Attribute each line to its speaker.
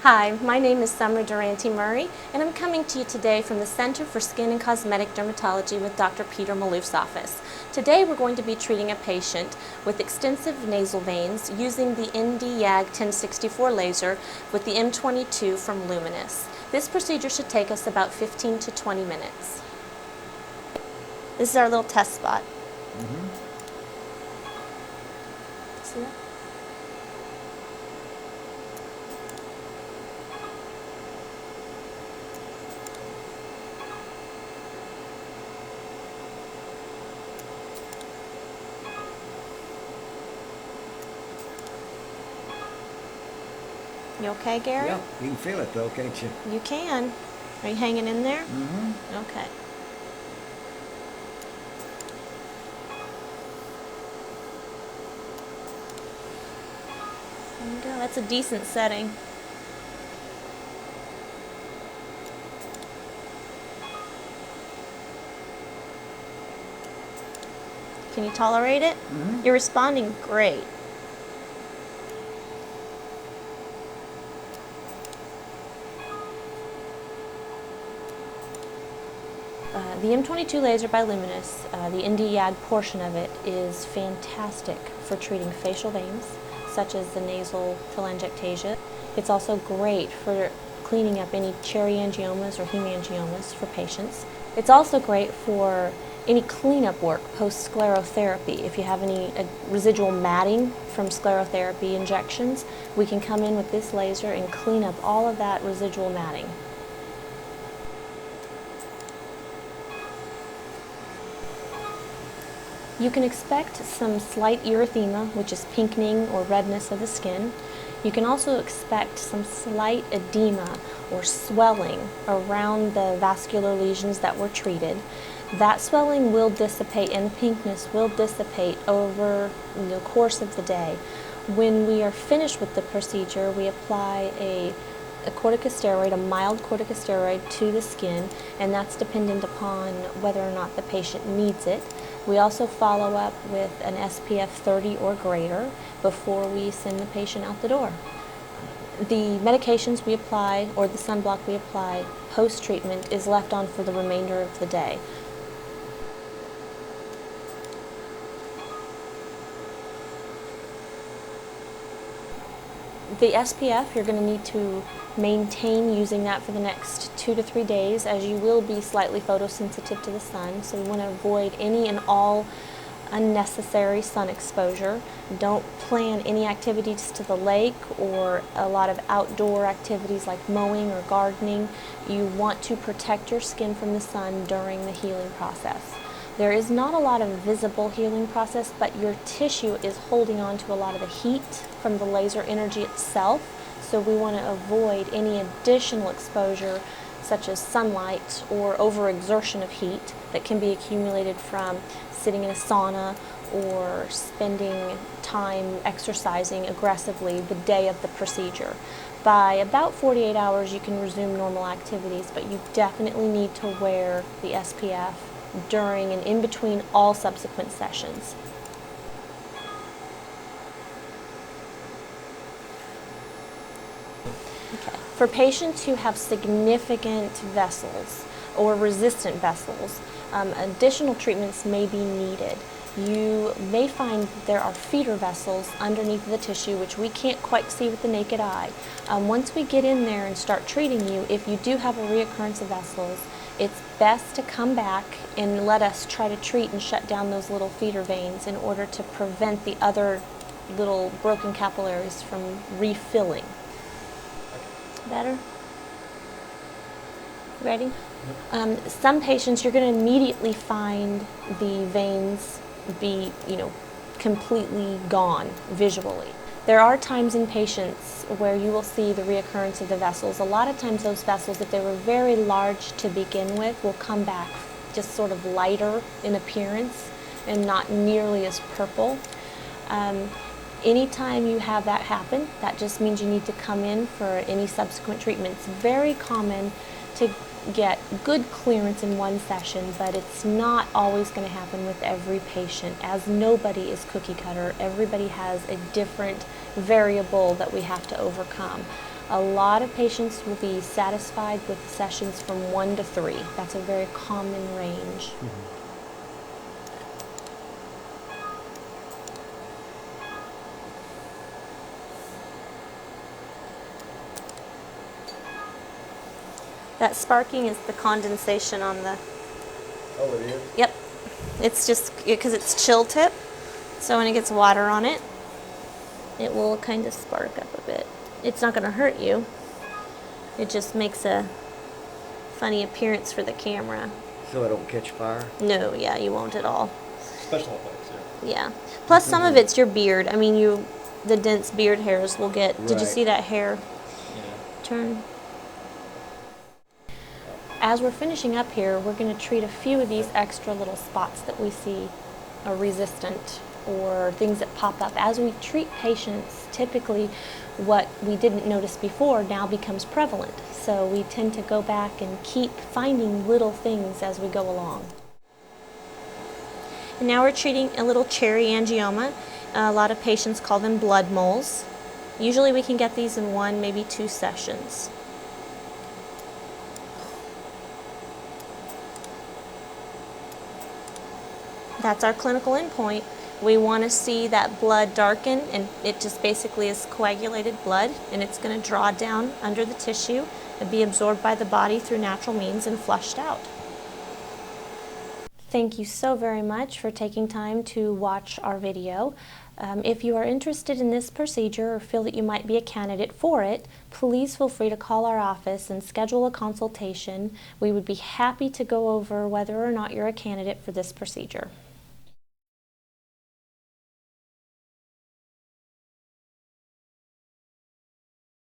Speaker 1: Hi, my name is Summer Durante Murray, and I'm coming to you today from the Center for Skin and Cosmetic Dermatology with Dr. Peter Malouf's office. Today we're going to be treating a patient with extensive nasal veins using the YAG-1064 laser with the M22 from Luminous. This procedure should take us about 15 to 20 minutes. This is our little test spot. See that? You okay, Gary?
Speaker 2: Yeah, you can feel it though, can't you?
Speaker 1: You can. Are you hanging in there?
Speaker 2: Mm-hmm.
Speaker 1: Okay. There you go. That's a decent setting. Can you tolerate it?
Speaker 2: Mm-hmm.
Speaker 1: You're responding great. The M22 laser by Luminous, the ND-YAG portion of it, is fantastic for treating facial veins, such as the nasal telangiectasia. It's also great for cleaning up any cherry angiomas or hemangiomas for patients. It's also great for any cleanup work post-sclerotherapy. If you have any residual matting from sclerotherapy injections, we can come in with this laser and clean up all of that residual matting. You can expect some slight erythema, which is pinkening or redness of the skin. You can also expect some slight edema or swelling around the vascular lesions that were treated. That swelling will dissipate and the pinkness will dissipate over the course of the day. When we are finished with the procedure, we apply a corticosteroid, a mild corticosteroid to the skin, and that's dependent upon whether or not the patient needs it. We also follow up with an SPF 30 or greater before we send the patient out the door. The medications we apply, or the sunblock we apply post-treatment, is left on for the remainder of the day. The SPF, you're going to need to maintain using that for the next 2 to 3 days, as you will be slightly photosensitive to the sun, so we want to avoid any and all unnecessary sun exposure. Don't plan any activities to the lake or a lot of outdoor activities like mowing or gardening. You want to protect your skin from the sun during the healing process. There is not a lot of visible healing process, but your tissue is holding on to a lot of the heat from the laser energy itself, so we want to avoid any additional exposure such as sunlight or overexertion of heat that can be accumulated from sitting in a sauna or spending time exercising aggressively the day of the procedure. By about 48 hours you can resume normal activities, but you definitely need to wear the SPF during and in between all subsequent sessions. Okay. For patients who have significant vessels or resistant vessels, additional treatments may be needed. You may find there are feeder vessels underneath the tissue which we can't quite see with the naked eye. Once we get in there and start treating you, if you do have a reoccurrence of vessels, it's best to come back and let us try to treat and shut down those little feeder veins in order to prevent the other little broken capillaries from refilling. Better? Ready? Some patients, you're going to immediately find the veins be, completely gone visually. There are times in patients where you will see the reoccurrence of the vessels. A lot of times those vessels, if they were very large to begin with, will come back just sort of lighter in appearance and not nearly as purple. Anytime you have that happen, that just means you need to come in for any subsequent treatment. It's very common to get good clearance in one session, but it's not always going to happen with every patient, as nobody is cookie cutter. Everybody has a different variable that we have to overcome. A lot of patients will be satisfied with sessions from 1 to 3. That's a very common range. That sparking is the condensation on the...
Speaker 2: Oh, it is?
Speaker 1: Yep. It's just because it's chill tip, so when it gets water on it, it will kind of spark up a bit. It's not going to hurt you. It just makes a funny appearance for the camera.
Speaker 2: So I don't catch fire?
Speaker 1: No, yeah, you won't at all.
Speaker 3: Special effects, yeah.
Speaker 1: Yeah. Plus, some of it's your beard. I mean, the dense beard hairs will get... Did you
Speaker 2: Right.
Speaker 1: see that hair
Speaker 3: Yeah.
Speaker 1: turn? As we're finishing up here, we're going to treat a few of these extra little spots that we see are resistant or things that pop up. As we treat patients, typically what we didn't notice before now becomes prevalent. So we tend to go back and keep finding little things as we go along. And now we're treating a little cherry angioma. A lot of patients call them blood moles. Usually we can get these in 1, maybe 2 sessions. That's our clinical endpoint. We want to see that blood darken, and it just basically is coagulated blood, and it's going to draw down under the tissue and be absorbed by the body through natural means and flushed out. Thank you so very much for taking time to watch our video. If you are interested in this procedure or feel that you might be a candidate for it, please feel free to call our office and schedule a consultation. We would be happy to go over whether or not you're a candidate for this procedure.